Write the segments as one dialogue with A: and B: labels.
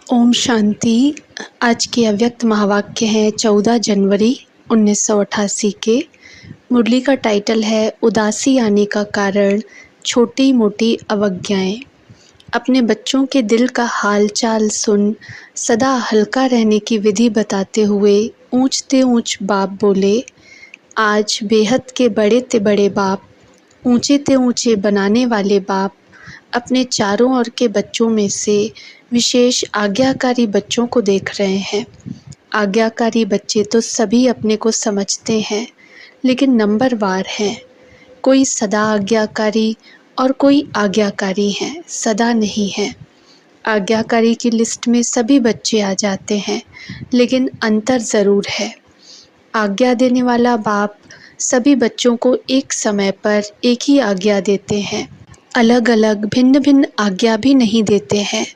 A: ओम शांति। आज के अव्यक्त महावाक्य हैं 14 जनवरी 1988 के। मुरली का टाइटल है उदासी आने का कारण छोटी मोटी अवज्ञाएं। अपने बच्चों के दिल का हाल चाल सुन सदा हल्का रहने की विधि बताते हुए ऊंचते ऊंच बाप बोले, आज बेहद के बड़े ते बड़े बाप, ऊंचे ते ऊंचे बनाने वाले बाप अपने चारों ओर के बच्चों में से विशेष आज्ञाकारी बच्चों को देख रहे हैं। आज्ञाकारी बच्चे तो सभी अपने को समझते हैं, लेकिन नंबरवार हैं। कोई सदा आज्ञाकारी और कोई आज्ञाकारी हैं, सदा नहीं हैं। आज्ञाकारी की लिस्ट में सभी बच्चे आ जाते हैं, लेकिन अंतर ज़रूर है। आज्ञा देने वाला बाप सभी बच्चों को एक समय पर एक ही आज्ञा देते हैं, अलग अलग भिन्न भिन्न आज्ञा भी नहीं देते हैं।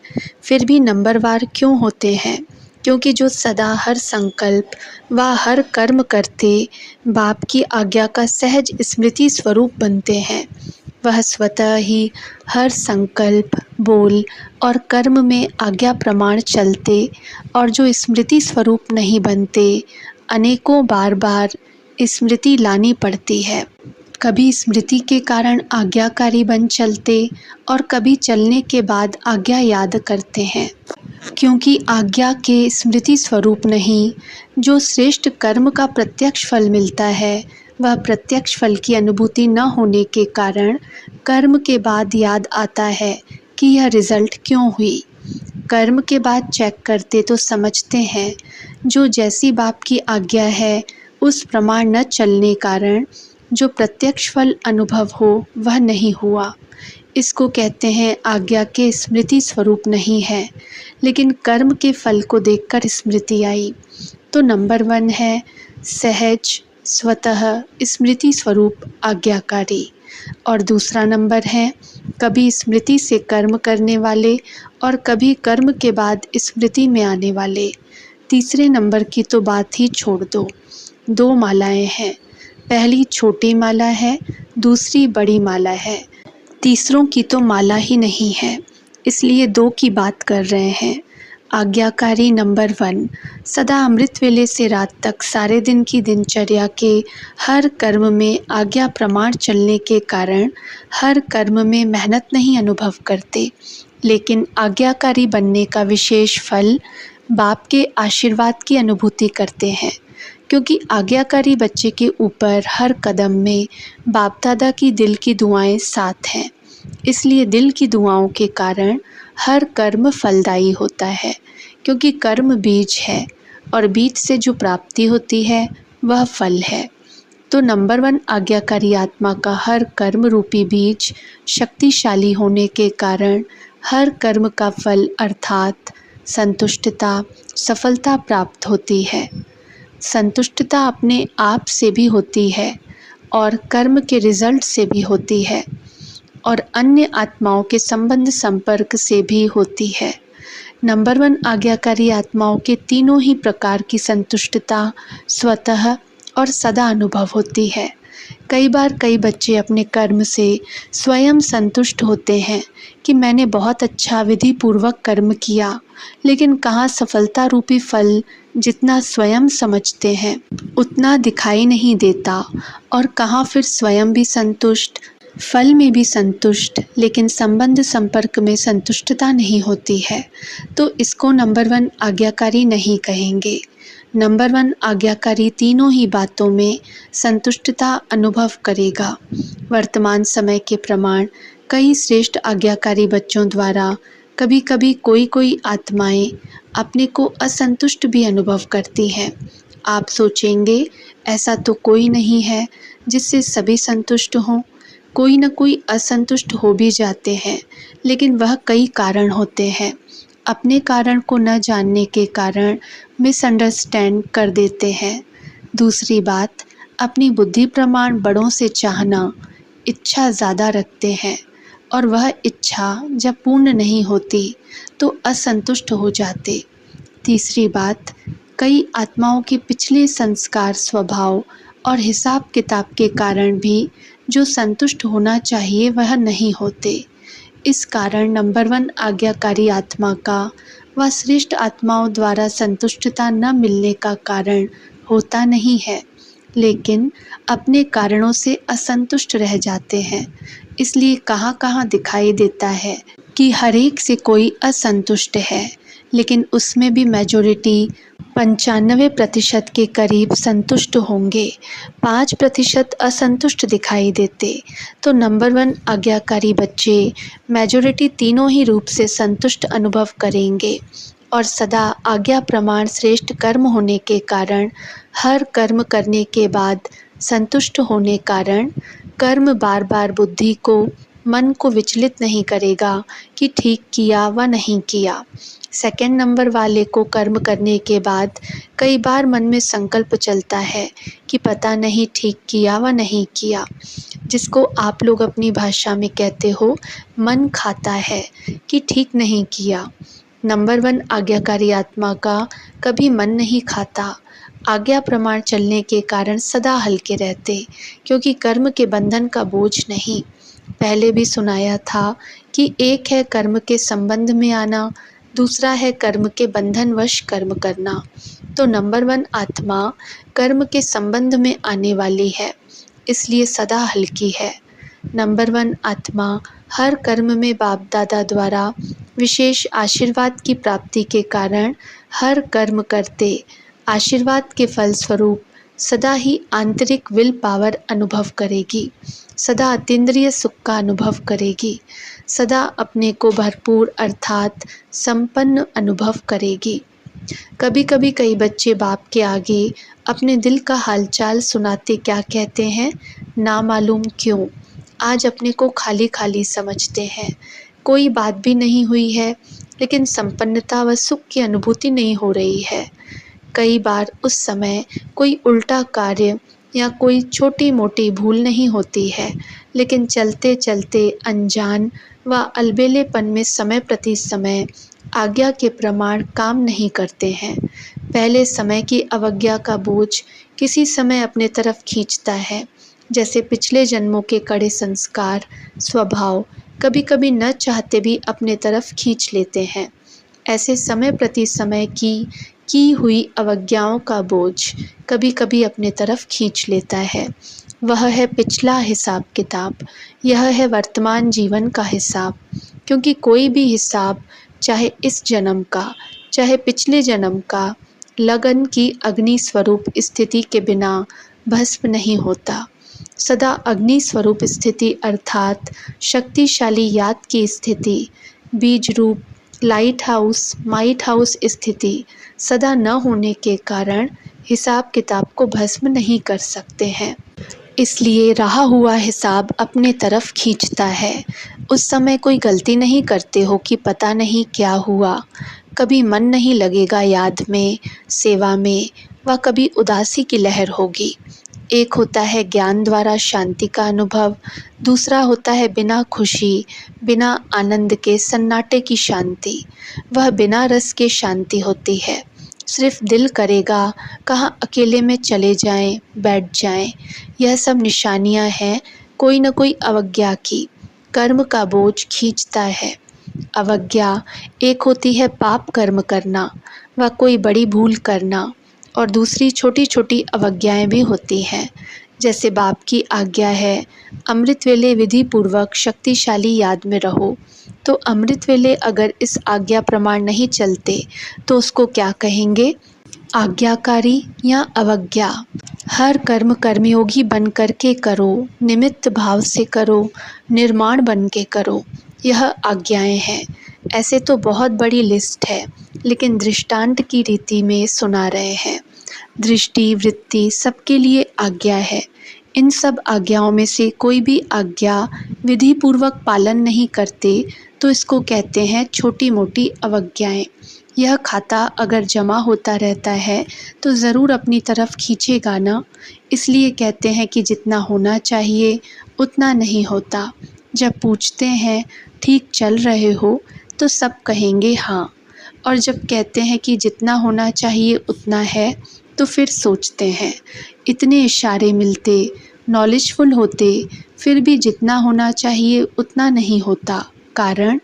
A: फिर भी नंबरवार क्यों होते हैं? क्योंकि जो सदा हर संकल्प व हर कर्म करते बाप की आज्ञा का सहज स्मृति स्वरूप बनते हैं, वह स्वतः ही हर संकल्प, बोल और कर्म में आज्ञा प्रमाण चलते, और जो स्मृति स्वरूप नहीं बनते, अनेकों बार बार स्मृति लानी पड़ती है। कभी स्मृति के कारण आज्ञाकारी बन चलते और कभी चलने के बाद आज्ञा याद करते हैं। क्योंकि आज्ञा के स्मृति स्वरूप नहीं, जो श्रेष्ठ कर्म का प्रत्यक्ष फल मिलता है, वह प्रत्यक्ष फल की अनुभूति न होने के कारण कर्म के बाद याद आता है कि यह रिजल्ट क्यों हुई। कर्म के बाद चेक करते तो समझते हैं, जो जैसी बाप की आज्ञा है उस प्रमाण न चलने कारण जो प्रत्यक्ष फल अनुभव हो वह नहीं हुआ। इसको कहते हैं आज्ञा के स्मृति स्वरूप नहीं है, लेकिन कर्म के फल को देखकर स्मृति आई। तो नंबर 1 है सहज स्वतः स्मृति स्वरूप आज्ञाकारी, और दूसरा नंबर है कभी स्मृति से कर्म करने वाले और कभी कर्म के बाद स्मृति में आने वाले। तीसरे नंबर की तो बात ही छोड़ दो। 2 मालाएं हैं, पहली छोटी माला है, दूसरी बड़ी माला है। तीसरों की तो माला ही नहीं है, इसलिए 2 की बात कर रहे हैं। आज्ञाकारी नंबर 1 सदा अमृत वेले से रात तक सारे दिन की दिनचर्या के हर कर्म में आज्ञा प्रमाण चलने के कारण हर कर्म में मेहनत नहीं अनुभव करते, लेकिन आज्ञाकारी बनने का विशेष फल बाप के आशीर्वाद की अनुभूति करते हैं। क्योंकि आज्ञाकारी बच्चे के ऊपर हर कदम में बाप दादा की दिल की दुआएं साथ हैं, इसलिए दिल की दुआओं के कारण हर कर्म फलदायी होता है। क्योंकि कर्म बीज है और बीज से जो प्राप्ति होती है वह फल है। तो नंबर 1 आज्ञाकारी आत्मा का हर कर्म रूपी बीज शक्तिशाली होने के कारण हर कर्म का फल अर्थात संतुष्टता, सफलता प्राप्त होती है। संतुष्टता अपने आप से भी होती है और कर्म के रिजल्ट से भी होती है, और अन्य आत्माओं के संबंध संपर्क से भी होती है। नंबर 1 आज्ञाकारी आत्माओं के तीनों ही प्रकार की संतुष्टता स्वतः और सदा अनुभव होती है। कई बार कई बच्चे अपने कर्म से स्वयं संतुष्ट होते हैं कि मैंने बहुत अच्छा विधि पूर्वक कर्म किया, लेकिन कहाँ सफलता रूपी फल जितना स्वयं समझते हैं उतना दिखाई नहीं देता, और कहाँ फिर स्वयं भी संतुष्ट, फल में भी संतुष्ट, लेकिन संबंध संपर्क में संतुष्टता नहीं होती है। तो इसको नंबर 1 आज्ञाकारी नहीं कहेंगे। नंबर 1 आज्ञाकारी तीनों ही बातों में संतुष्टता अनुभव करेगा। वर्तमान समय के प्रमाण कई श्रेष्ठ आज्ञाकारी बच्चों द्वारा कभी कभी कोई आत्माएं अपने को असंतुष्ट भी अनुभव करती हैं। आप सोचेंगे ऐसा तो कोई नहीं है जिससे सभी संतुष्ट हों, कोई न कोई असंतुष्ट हो भी जाते हैं, लेकिन वह कई कारण होते हैं। अपने कारण को न जानने के कारण मिसअंडरस्टैंड कर देते हैं। दूसरी बात, अपनी बुद्धि प्रमाण बड़ों से चाहना, इच्छा ज़्यादा रखते हैं, और वह इच्छा जब पूर्ण नहीं होती तो असंतुष्ट हो जाते। तीसरी बात, कई आत्माओं के पिछले संस्कार, स्वभाव और हिसाब किताब के कारण भी जो संतुष्ट होना चाहिए वह नहीं होते। इस कारण नंबर 1 आज्ञाकारी आत्मा का वह श्रेष्ठ आत्माओं द्वारा संतुष्टता न मिलने का कारण होता नहीं है, लेकिन अपने कारणों से असंतुष्ट रह जाते हैं। इसलिए कहाँ कहाँ दिखाई देता है कि हर एक से कोई असंतुष्ट है, लेकिन उसमें भी मेजॉरिटी 95% के करीब संतुष्ट होंगे, 5% असंतुष्ट दिखाई देते। तो नंबर 1 आज्ञाकारी बच्चे मेजॉरिटी तीनों ही रूप से संतुष्ट अनुभव करेंगे और सदा आज्ञा प्रमाण श्रेष्ठ कर्म होने के कारण हर कर्म करने के बाद संतुष्ट होने कारण कर्म बार बार बुद्धि को मन को विचलित नहीं करेगा कि ठीक किया व नहीं किया। सेकंड नंबर वाले को कर्म करने के बाद कई बार मन में संकल्प चलता है कि पता नहीं ठीक किया व नहीं किया, जिसको आप लोग अपनी भाषा में कहते हो मन खाता है कि ठीक नहीं किया। नंबर 1 आज्ञाकारी आत्मा का कभी मन नहीं खाता, आज्ञा प्रमाण चलने के कारण सदा हल्के रहते, क्योंकि कर्म के बंधन का बोझ नहीं। पहले भी सुनाया था कि एक है कर्म के संबंध में आना, दूसरा है कर्म के बंधनवश कर्म करना। तो नंबर 1 आत्मा कर्म के संबंध में आने वाली है, इसलिए सदा हल्की है। नंबर 1 आत्मा हर कर्म में बाप दादा द्वारा विशेष आशीर्वाद की प्राप्ति के कारण हर कर्म करते आशीर्वाद के फलस्वरूप सदा ही आंतरिक विल पावर अनुभव करेगी, सदा अतीन्द्रिय सुख का अनुभव करेगी, सदा अपने को भरपूर अर्थात संपन्न अनुभव करेगी। कभी कभी कई बच्चे बाप के आगे अपने दिल का हालचाल सुनाते क्या कहते हैं, ना मालूम क्यों आज अपने को खाली खाली समझते हैं, कोई बात भी नहीं हुई है लेकिन संपन्नता व सुख की अनुभूति नहीं हो रही है। कई बार उस समय कोई उल्टा कार्य या कोई छोटी मोटी भूल नहीं होती है, लेकिन चलते चलते अनजान व अलबेलेपन में समय प्रति समय आज्ञा के प्रमाण काम नहीं करते हैं। पहले समय की अवज्ञा का बोझ किसी समय अपने तरफ खींचता है, जैसे पिछले जन्मों के कड़े संस्कार स्वभाव कभी कभी न चाहते भी अपने तरफ खींच लेते हैं। ऐसे समय प्रति समय की हुई अवज्ञाओं का बोझ कभी कभी अपने तरफ खींच लेता है। वह है पिछला हिसाब किताब, यह है वर्तमान जीवन का हिसाब, क्योंकि कोई भी हिसाब चाहे इस जन्म का चाहे पिछले जन्म का लगन की अग्नि स्वरूप स्थिति के बिना भस्म नहीं होता। सदा अग्नि स्वरूप स्थिति अर्थात शक्तिशाली याद की स्थिति, बीज रूप लाइट हाउस माइट हाउस स्थिति सदा न होने के कारण हिसाब किताब को भस्म नहीं कर सकते हैं। इसलिए रहा हुआ हिसाब अपने तरफ खींचता है। उस समय कोई गलती नहीं करते हो कि पता नहीं क्या हुआ, कभी मन नहीं लगेगा याद में सेवा में, व कभी उदासी की लहर होगी। एक होता है ज्ञान द्वारा शांति का अनुभव, दूसरा होता है बिना खुशी बिना आनंद के सन्नाटे की शांति। वह बिना रस के शांति होती है। सिर्फ दिल करेगा कहाँ अकेले में चले जाएं, बैठ जाएं। यह सब निशानियां हैं कोई न कोई अवज्ञा की। कर्म का बोझ खींचता है। अवज्ञा एक होती है पाप कर्म करना व कोई बड़ी भूल करना, और दूसरी छोटी छोटी अवज्ञाएं भी होती हैं। जैसे बाप की आज्ञा है अमृत वेले विधि पूर्वक शक्तिशाली याद में रहो, तो अमृत वेले अगर इस आज्ञा प्रमाण नहीं चलते तो उसको क्या कहेंगे, आज्ञाकारी या अवज्ञा। हर कर्म कर्मयोगी बन करके करो, निमित्त भाव से करो, निर्माण बन के करो, यह आज्ञाएं हैं। ऐसे तो बहुत बड़ी लिस्ट है, लेकिन दृष्टांत की रीति में सुना रहे हैं। दृष्टि वृत्ति सबके लिए आज्ञा है। इन सब आज्ञाओं में से कोई भी आज्ञा विधि पूर्वक पालन नहीं करते तो इसको कहते हैं छोटी मोटी अवज्ञाएं। यह खाता अगर जमा होता रहता है तो ज़रूर अपनी तरफ खींचेगा ना। इसलिए कहते हैं कि जितना होना चाहिए उतना नहीं होता। जब पूछते हैं ठीक चल रहे हो तो सब कहेंगे हाँ, और जब कहते हैं कि जितना होना चाहिए उतना है तो फिर सोचते हैं इतने इशारे मिलते नॉलेजफुल होते फिर भी जितना होना चाहिए उतना नहीं होता, कारण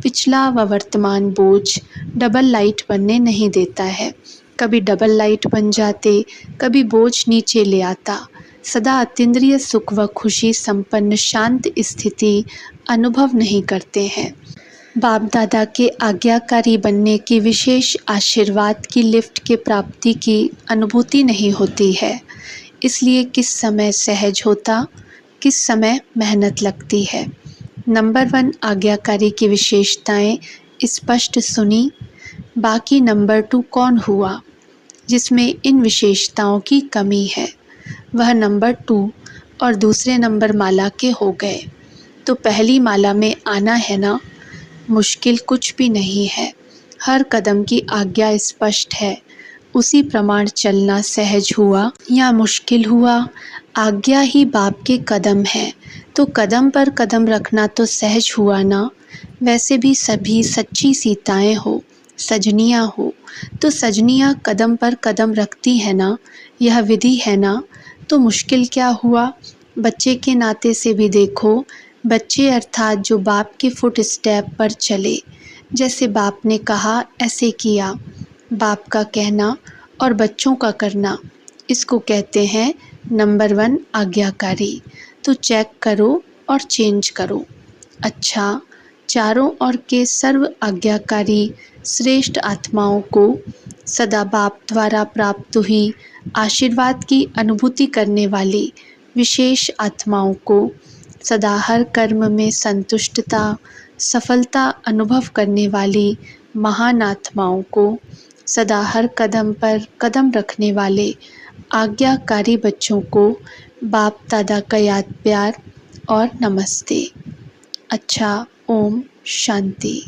A: पिछला व वर्तमान बोझ डबल लाइट बनने नहीं देता है। कभी डबल लाइट बन जाते, कभी बोझ नीचे ले आता। सदा अतीन्द्रिय सुख व खुशी संपन्न शांत स्थिति अनुभव नहीं करते हैं। बाप दादा के आज्ञाकारी बनने की विशेष आशीर्वाद की लिफ्ट की प्राप्ति की अनुभूति नहीं होती है। इसलिए किस समय सहज होता, किस समय मेहनत लगती है। नंबर 1 आज्ञाकारी की विशेषताएं स्पष्ट सुनी। बाकी नंबर 2 कौन हुआ जिसमें इन विशेषताओं की कमी है, वह नंबर 2 और दूसरे नंबर माला के हो गए। तो पहली माला में आना है ना, मुश्किल कुछ भी नहीं है। हर कदम की आज्ञा स्पष्ट है, उसी प्रमाण चलना सहज हुआ या मुश्किल हुआ, आज्ञा ही बाप के कदम है, तो कदम पर कदम रखना तो सहज हुआ ना। वैसे भी सभी सच्ची सीताएं हो, सजनियां हो, तो सजनियां कदम पर कदम रखती है ना, यह विधि है ना, तो मुश्किल क्या हुआ। बच्चे के नाते से भी देखो, बच्चे अर्थात जो बाप के फुट स्टेप पर चले, जैसे बाप ने कहा ऐसे किया। बाप का कहना और बच्चों का करना, इसको कहते हैं नंबर 1 आज्ञाकारी। तो चेक करो और चेंज करो। अच्छा, चारों ओर के सर्व आज्ञाकारी श्रेष्ठ आत्माओं को सदा बाप द्वारा प्राप्त हुई आशीर्वाद की अनुभूति करने वाली विशेष आत्माओं को, सदा हर कर्म में संतुष्टता सफलता अनुभव करने वाली महान आत्माओं को, सदा हर कदम पर कदम रखने वाले आज्ञाकारी बच्चों को बाप दादा का याद प्यार और नमस्ते। अच्छा, ओम शांति।